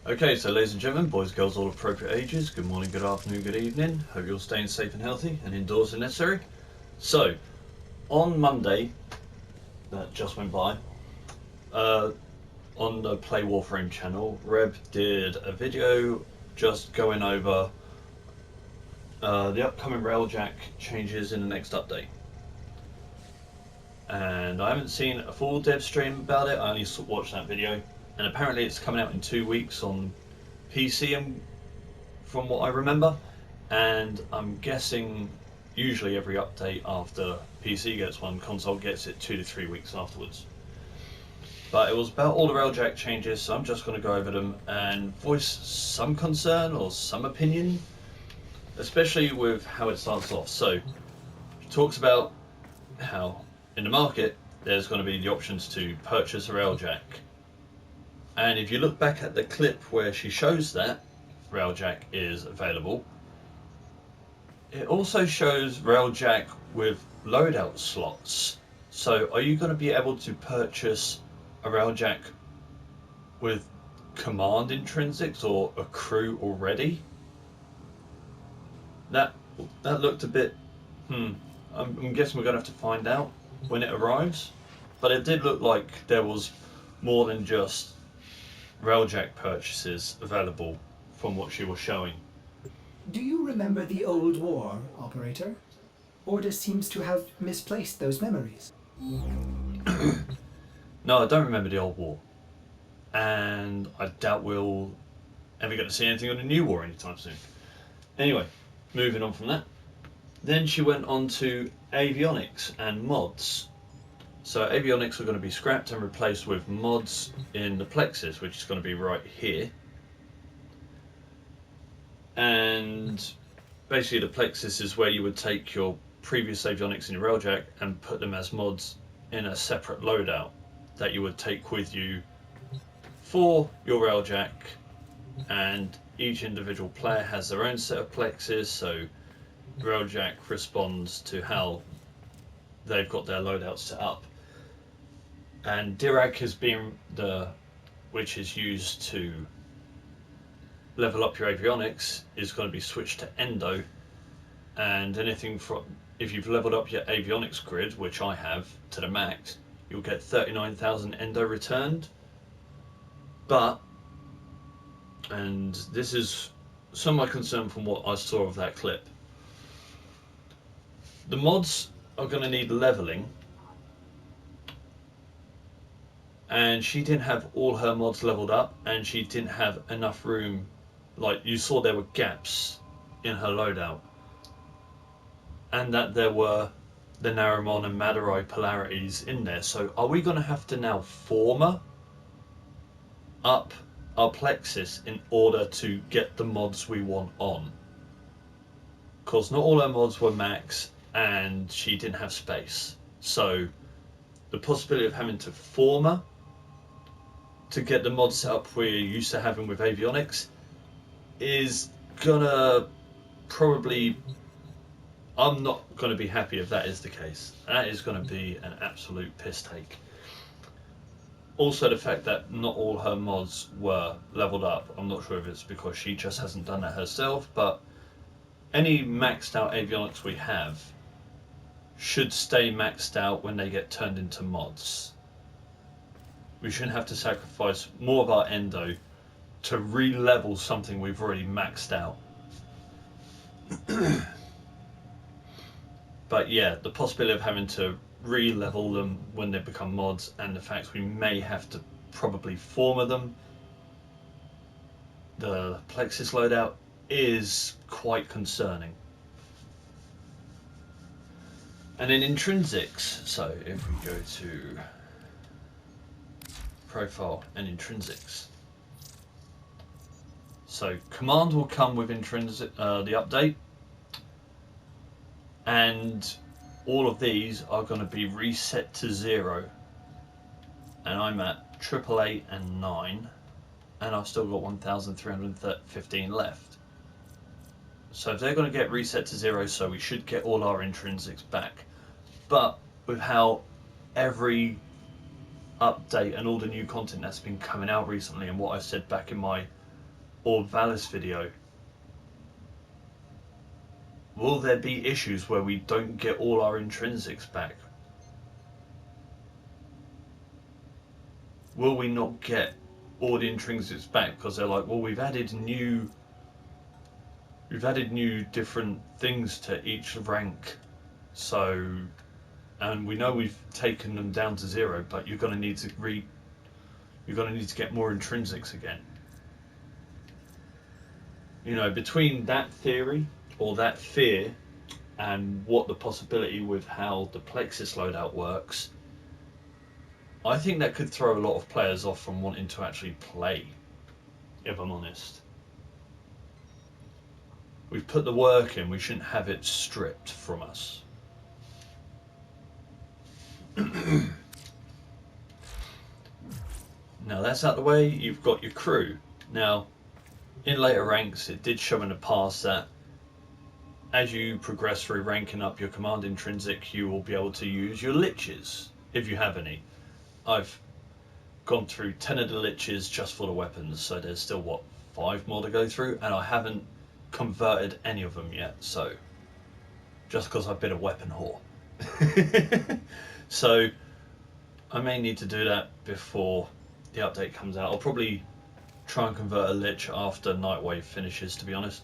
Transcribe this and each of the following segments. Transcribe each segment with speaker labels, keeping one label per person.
Speaker 1: Okay, so ladies and gentlemen, boys, girls, all appropriate ages, good morning, good afternoon, good evening. Hope you're staying safe and healthy and indoors if necessary. So, on Monday, that just went by, on the Play Warframe channel, Reb did a video just going over the upcoming Railjack changes in the next update. And I haven't seen a full dev stream about it, I only watched that video. And apparently it's coming out in 2 weeks on PC, and from what I remember, and I'm guessing usually every update after PC gets one, console gets it 2 to 3 weeks afterwards. But it was about all the Railjack changes, so I'm just going to go over them and voice some concern or some opinion, especially with how it starts off. So it talks about how in the market there's going to be the options to purchase a Railjack. And if you look back at the clip where she shows that Railjack is available, it also shows Railjack with loadout slots. So are you going to be able to purchase a Railjack with command intrinsics or a crew already? That looked a bit, I'm guessing we're going to have to find out when it arrives. But it did look like there was more than just Railjack purchases available from what she was showing.
Speaker 2: Do you remember the old war, Operator? Order seems to have misplaced those memories.
Speaker 1: No, I don't remember the old war. And I doubt we'll ever get to see anything on the new war anytime soon. Anyway, moving on from that. Then she went on to avionics and mods. So avionics are going to be scrapped and replaced with mods in the plexus, which is going to be right here. And basically the plexus is where you would take your previous avionics in your Railjack and put them as mods in a separate loadout that you would take with you for your Railjack. And each individual player has their own set of plexus, so Railjack responds to how they've got their loadout set up. And Dirac has been which is used to level up your avionics, is going to be switched to Endo, and anything from, if you've leveled up your avionics grid, which I have, to the max, you'll get 39,000 Endo returned. But, and this is some of my concern from what I saw of that clip, the mods are going to need leveling, and she didn't have all her mods leveled up, and she didn't have enough room. Like, you saw there were gaps in her loadout, and that there were the Naramon and Madurai polarities in there. So are we going to have to now former up our plexus in order to get the mods we want on? Because not all her mods were max, and she didn't have space. So the possibility of having to former to get the mod set up we're used to having with avionics is gonna probably, I'm not gonna be happy if that is the case. That is gonna be an absolute piss take. Also the fact that not all her mods were leveled up, I'm not sure if it's because she just hasn't done that herself, but any maxed out avionics we have should stay maxed out when they get turned into mods. We shouldn't have to sacrifice more of our Endo to re-level something we've already maxed out. But yeah, the possibility of having to re-level them when they become mods, and the fact we may have to probably former them, the plexus loadout, is quite concerning. And in intrinsics, so if we go to profile and intrinsics, so command will come with intrinsic, the update, and all of these are going to be reset to 0, and I'm at 888 and 9, and I've still got 1,315 left. So if they're going to get reset to 0, so we should get all our intrinsics back. But with how every update and all the new content that's been coming out recently, and what I said back in my or Valis video, will there be issues where we don't get all our intrinsics back? Will we not get all the intrinsics back because they're like, well, we've added new different things to each rank, so, and we know we've taken them down to 0, but you're going to need to get more intrinsics again. You know, between that theory or that fear and what the possibility with how the Plexus loadout works, I think that could throw a lot of players off from wanting to actually play, if I'm honest. We've put the work in, we shouldn't have it stripped from us. Now that's out the way, you've got your crew. Now, in later ranks, it did show in the past that as you progress through ranking up your command intrinsic, you will be able to use your liches, if you have any. I've gone through 10 of the liches just for the weapons, so there's still, what, 5 more to go through, and I haven't converted any of them yet, so just because I've been a weapon whore. So I may need to do that before the update comes out. I'll probably try and convert a lich after Nightwave finishes, to be honest.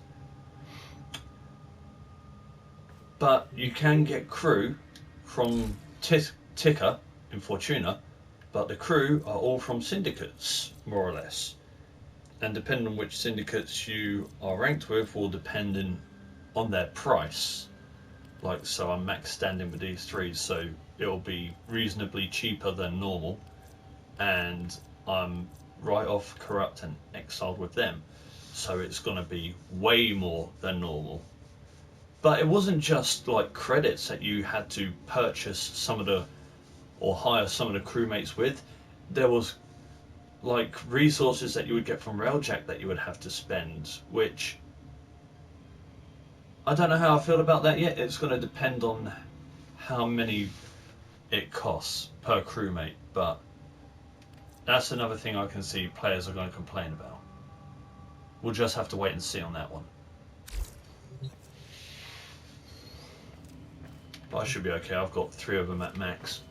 Speaker 1: But you can get crew from Ticker in Fortuna, but the crew are all from syndicates, more or less. And depending on which syndicates you are ranked with will depend on their price. Like, so I'm max standing with these 3, so it'll be reasonably cheaper than normal, and I'm right off corrupt and exiled with them, so it's going to be way more than normal. But it wasn't just like credits that you had to purchase some of the, or hire some of the crewmates with. There was like resources that you would get from Railjack that you would have to spend, which I don't know how I feel about that yet. It's going to depend on how many it costs per crewmate, but that's another thing I can see players are going to complain about. We'll just have to wait and see on that one. But I should be okay. I've got 3 of them at max.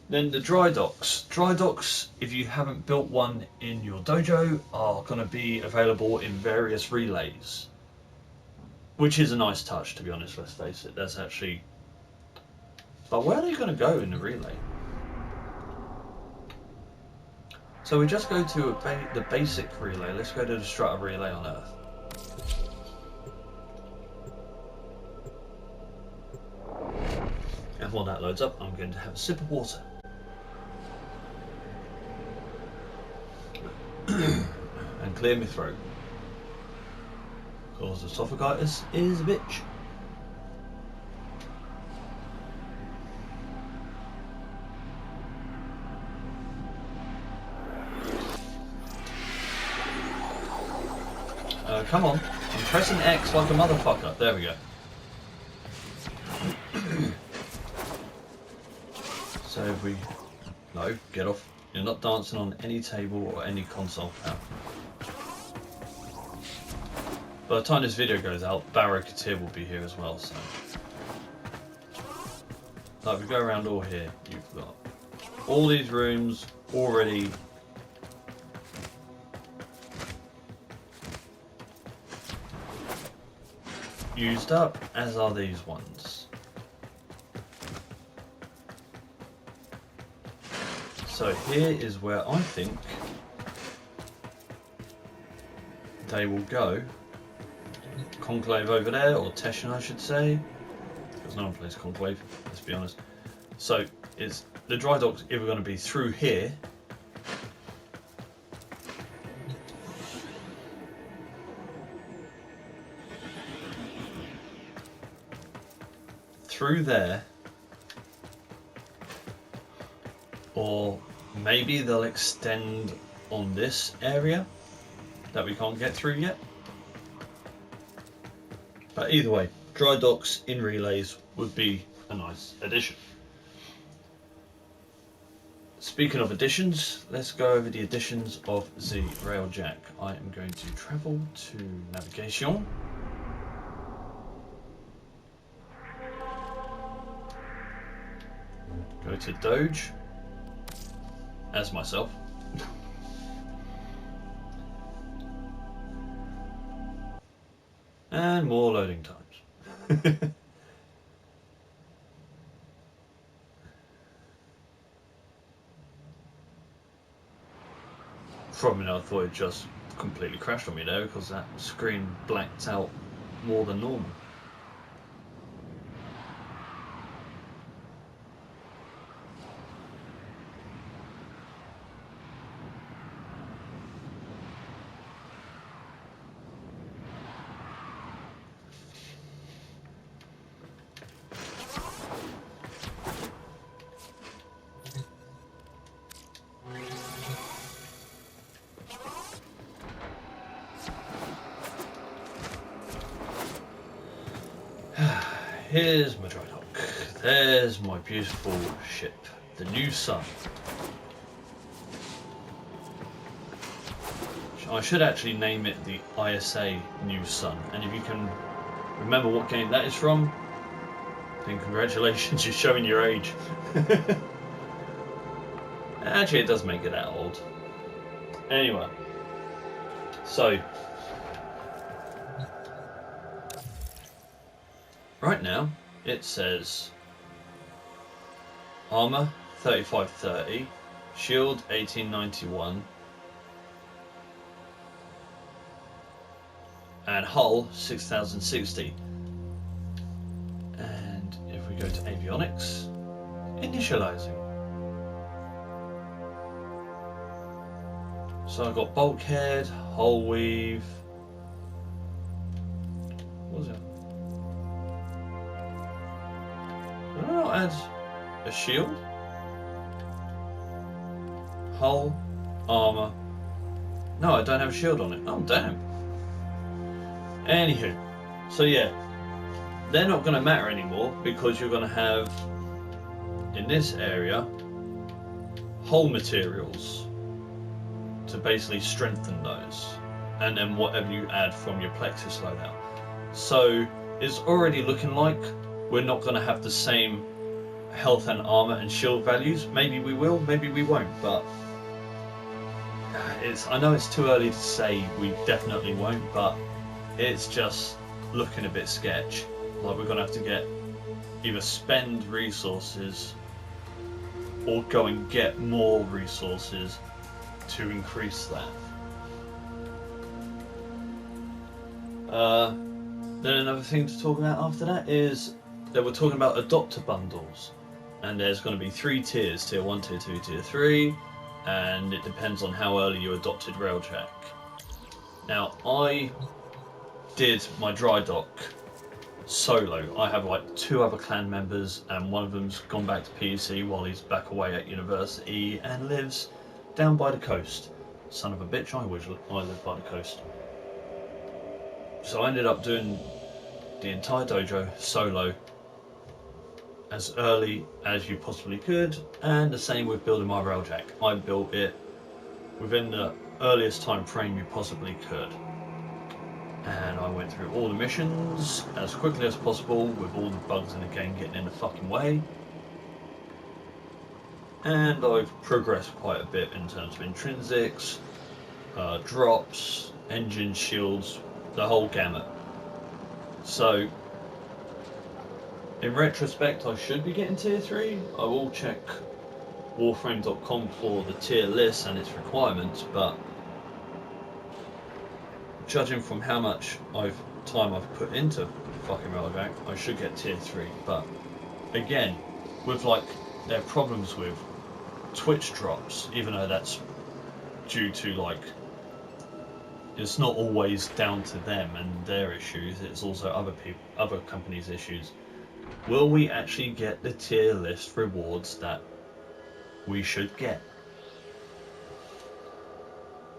Speaker 1: Then the dry docks. Dry docks, if you haven't built one in your dojo, are going to be available in various relays, which is a nice touch, to be honest. Let's face it, that's actually. But where are they going to go in the relay? So we just go to the basic relay. Let's go to the strata relay on Earth. And while that loads up, I'm going to have a sip of water. And clear my throat. Because esophagitis is a bitch. Come on. I'm pressing X like a motherfucker. There we go. So if we... No, get off. You're not dancing on any table or any console. Out. By the time this video goes out, Barraketeer will be here as well, so... Like, we go around all here, you've got all these rooms already used up, as are these ones. So here is where I think they will go. Conclave over there, or Teshin I should say, because no one plays Conclave, let's be honest. So it's the dry dock's either going to be through here, through there, or maybe they'll extend on this area that we can't get through yet. But either way, dry docks in relays would be a nice addition. Speaking of additions, let's go over the additions of the Railjack. I am going to travel to navigation. Go to Doge as myself. And more loading times. For a minute I thought it just completely crashed on me there because that screen blacked out more than normal. Here's my dry dock. There's my beautiful ship, the New Sun. I should actually name it the ISA New Sun, and if you can remember what game that is from, then congratulations, you're showing your age. Actually, it does make it that old. Anyway, so right now it says armor 3530, shield 1891, and hull 6060. And if we go to avionics, initializing. So I've got bulkhead, hull weave. What was it? Did I not add a shield? Hull, armour. No, I don't have a shield on it. Oh, damn. Anywho, so yeah, they're not going to matter anymore because you're going to have, in this area, hull materials to basically strengthen those, and then whatever you add from your plexus loadout. So it's already looking like we're not going to have the same health and armor and shield values. Maybe we will, maybe we won't, but I know it's too early to say we definitely won't, but it's just looking a bit sketch. Like we're going to have to get either spend resources or go and get more resources to increase that. Then another thing to talk about after that is that we're talking about adopter bundles, and there's going to be 3 tiers: tier 1, tier 2, tier 3, and it depends on how early you adopted Railjack. Now I did my dry dock solo. I have like 2 other clan members, and one of them's gone back to PEC while he's back away at university and lives down by the coast. Son of a bitch, I wish I lived by the coast. So I ended up doing the entire dojo solo as early as you possibly could, and the same with building my Railjack. I built it within the earliest time frame you possibly could. And I went through all the missions as quickly as possible with all the bugs in the game getting in the fucking way. And I've progressed quite a bit in terms of intrinsics, drops, engine shields, the whole gamut. So, in retrospect, I should be getting tier 3. I will check Warframe.com for the tier list and its requirements, but judging from how much time I've put into fucking Railjack, I should get tier 3. But again, with like their problems with Twitch drops, even though that's due to like, it's not always down to them and their issues, it's also other companies' issues. Will we actually get the tier list rewards that we should get?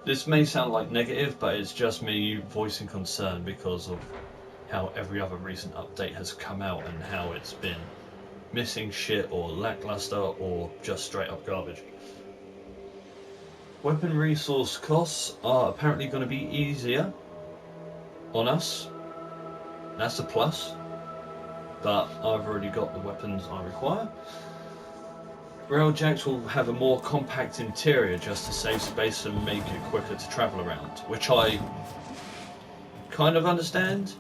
Speaker 1: This may sound like negative, but it's just me voicing concern because of how every other recent update has come out and how it's been missing shit or lackluster or just straight up garbage. Weapon resource costs are apparently going to be easier on us. That's a plus. But I've already got the weapons I require. Railjacks will have a more compact interior just to save space and make it quicker to travel around, which I kind of understand.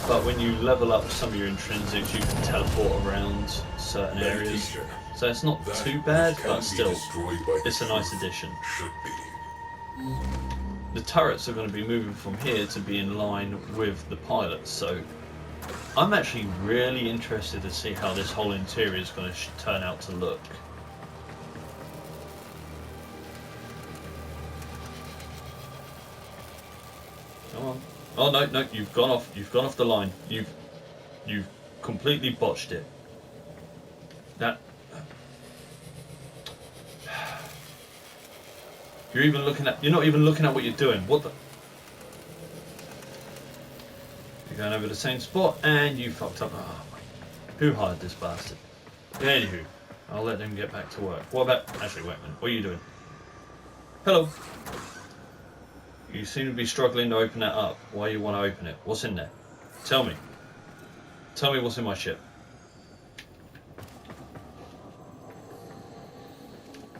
Speaker 1: But when you level up some of your intrinsics, you can teleport around certain areas. So it's not too bad, but still, it's a nice addition. The turrets are going to be moving from here to be in line with the pilots, so I'm actually really interested to see how this whole interior is going to turn out to look. Come on. Oh no, you've gone off the line. You've completely botched it. That you're not even looking at what you're doing. What the? You're going over the same spot and you fucked up. Oh, who hired this bastard? Anywho, I'll let them get back to work. What about... Actually, wait a minute. What are you doing? Hello. You seem to be struggling to open that up. Why you want to open it? What's in there? Tell me. Tell me what's in my ship.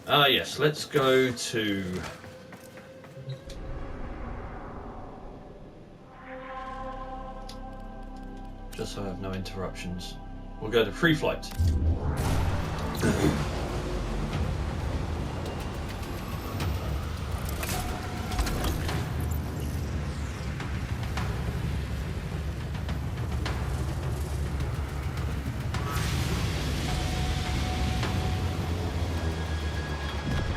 Speaker 1: Ah, yes. Let's go to... Just so I have no interruptions. We'll go to Preflight.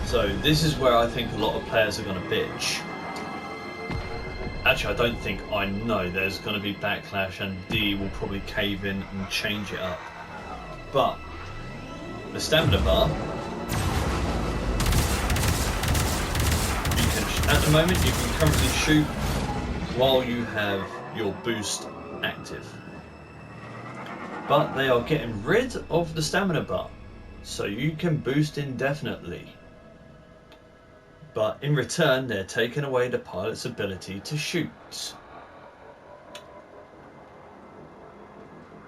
Speaker 1: So this is where I think a lot of players are going to bitch. Actually, I don't think, I know there's going to be backlash and D will probably cave in and change it up. But the stamina bar, you can, at the moment you can currently shoot while you have your boost active. But they are getting rid of the stamina bar, so you can boost indefinitely. But in return, they're taking away the pilot's ability to shoot.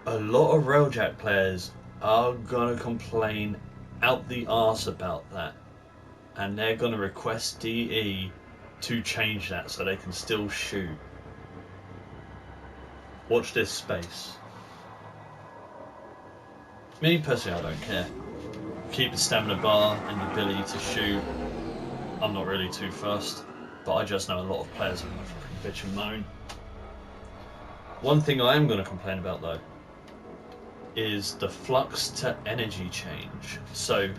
Speaker 1: A lot of Railjack players are going to complain out the arse about that. And they're going to request DE to change that so they can still shoot. Watch this space. Me personally, I don't care. Keep the stamina bar and the ability to shoot. I'm not really too fussed, but I just know a lot of players are going to fucking bitch and moan. One thing I am going to complain about though is the flux to energy change. So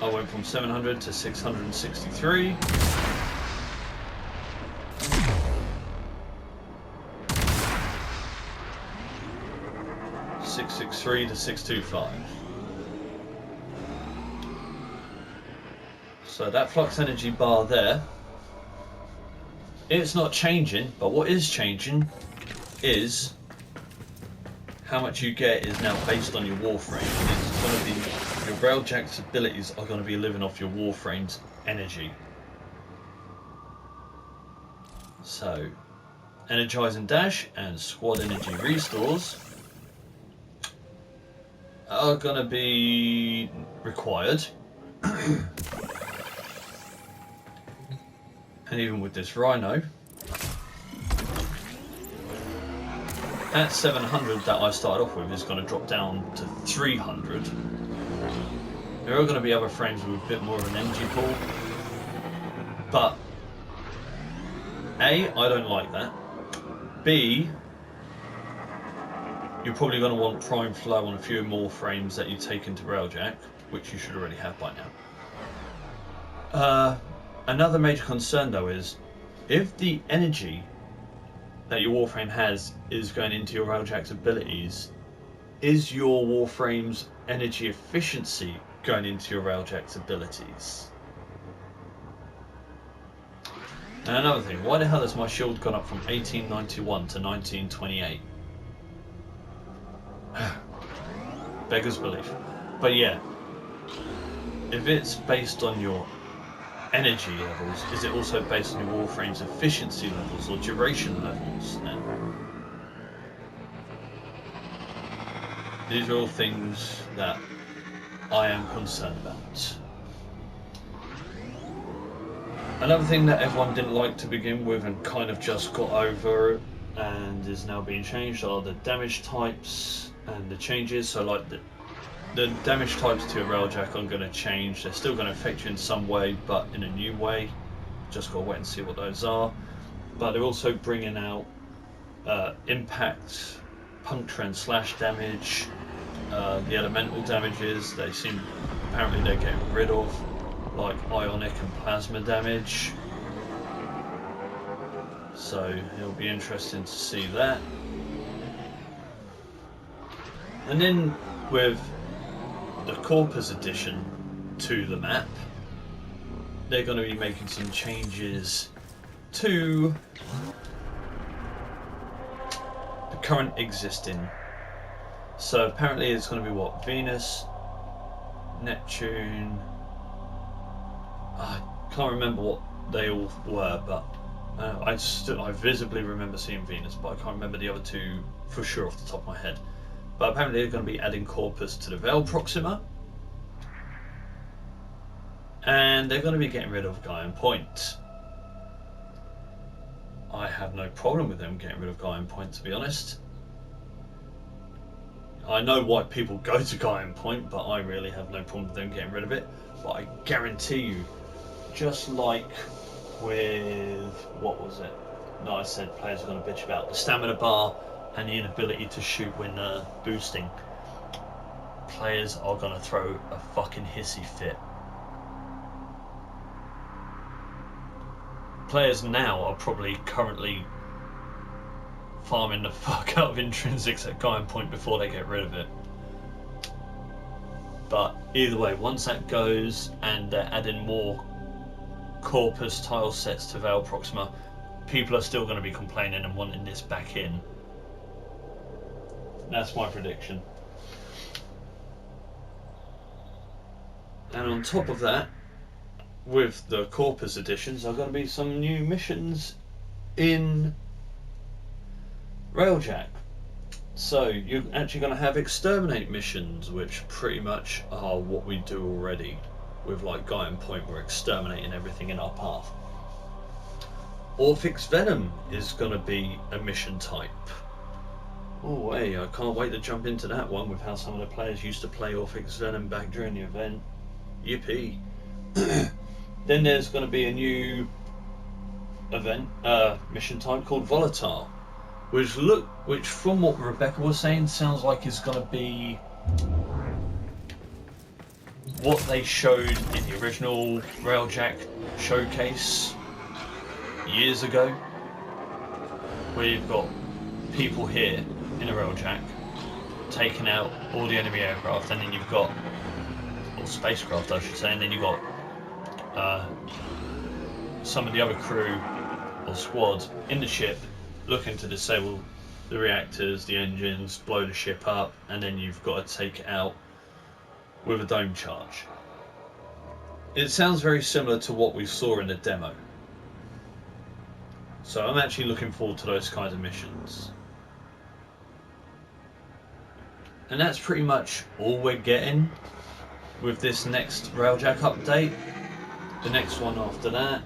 Speaker 1: I went from 700 to 663. 663 to 625. So that flux energy bar there, it's not changing, but what is changing is how much you get is now based on your Warframe. It's going to be, your Railjack's abilities are going to be living off your Warframe's energy. So, Energize and Dash and Squad Energy Restores are going to be required. And even with this Rhino, at 700 that I started off with is going to drop down to 300. There are going to be other frames with a bit more of an energy pool, but A, I don't like that. B, you're probably going to want prime flow on a few more frames that you take into Railjack, which you should already have by now. Another major concern though is, if the energy that your Warframe has is going into your Railjack's abilities, is your Warframe's energy efficiency going into your Railjack's abilities? And another thing, why the hell has my shield gone up from 1891 to 1928? beggars belief. But yeah, if it's based on your energy levels, is it also based on your Warframe's efficiency levels or duration levels then? These are all things that I am concerned about. Another thing that everyone didn't like to begin with and kind of just got over and is now being changed are the damage types and the changes. So like the damage types to a Railjack are going to change. They're still going to affect you in some way, but in a new way. Just got to wait and see what those are. But they're also bringing out impact, puncture and slash damage, the elemental damages. Apparently they're getting rid of, like ionic and plasma damage. So it'll be interesting to see that. And then with the Corpus Edition to the map, they're going to be making some changes to the current existing. So apparently it's going to be what? Venus, Neptune. I can't remember what they all were, but I visibly remember seeing Venus, but I can't remember the other two for sure off the top of my head. But apparently they're going to be adding Corpus to the Veil Proxima, and they're going to be getting rid of Guy and Point. I have no problem with them getting rid of Guy and Point, to be honest. I know why people go to Guy and Point, but I really have no problem with them getting rid of it. But I guarantee you, just like with, what was it? No, I said players are going to bitch about the stamina bar and the inability to shoot when boosting. Players are going to throw a fucking hissy fit. Players now are probably currently farming the fuck out of intrinsics at Guy and Point before they get rid of it. But either way, once that goes and they're adding more Corpus tile sets to Veil Proxima, people are still going to be complaining and wanting this back in. That's my prediction. And on top of that, with the Corpus editions, are going to be some new missions in Railjack. So you're actually going to have exterminate missions, which pretty much are what we do already with like Guy and Point. We're exterminating everything in our path. Orphix Venom is going to be a mission type. Oh hey, I can't wait to jump into that one with how some of the players used to play Orphix Venom back during the event. Yippee. Then there's going to be a new event, mission type called Volatile, which from what Rebecca was saying sounds like is going to be what they showed in the original Railjack showcase years ago, where you've got people here in a Railjack taking out all the enemy aircraft, and then you've got, or spacecraft I should say, and then you've got some of the other crew or squad in the ship looking to disable the reactors, the engines, blow the ship up, and then you've got to take it out with a dome charge. It sounds very similar to what we saw in the demo. So I'm actually looking forward to those kinds of missions. And that's pretty much all we're getting with this next Railjack update. The next one after that,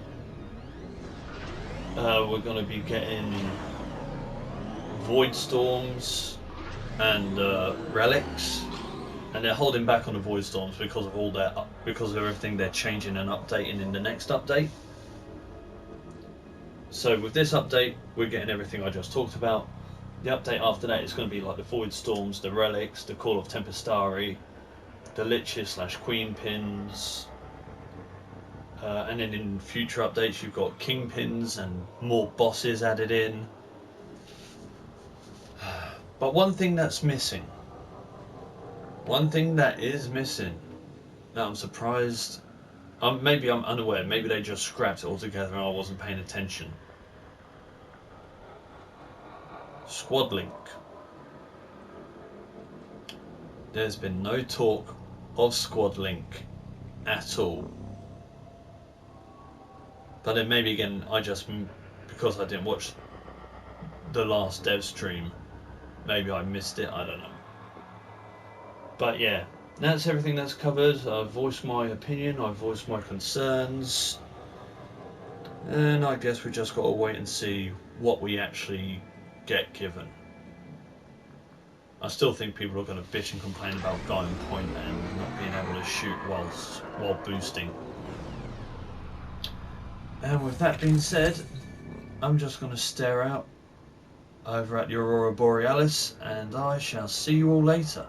Speaker 1: we're going to be getting Void Storms and relics, and they're holding back on the Void Storms because of all that, because of everything they're changing and updating in the next update. So with this update, we're getting everything I just talked about. The update after that is going to be like the Void Storms, the relics, the Call of Tempestari, the Liches / Queen Pins. And then in future updates you've got Kingpins and more bosses added in. But one thing that's missing, one thing that is missing, that I'm surprised, maybe I'm unaware, maybe they just scrapped it altogether and I wasn't paying attention. Squad Link. there's been no talk of Squad Link at all. But then maybe again, because I didn't watch the last dev stream, maybe I missed it, I don't know. But yeah, that's everything that's covered. I've voiced my opinion, I've voiced my concerns, and I guess we just got to wait and see what we actually get given. I still think people are going to bitch and complain about going point and not being able to shoot while boosting. And with that being said, I'm just going to stare out over at the Aurora Borealis, and I shall see you all later.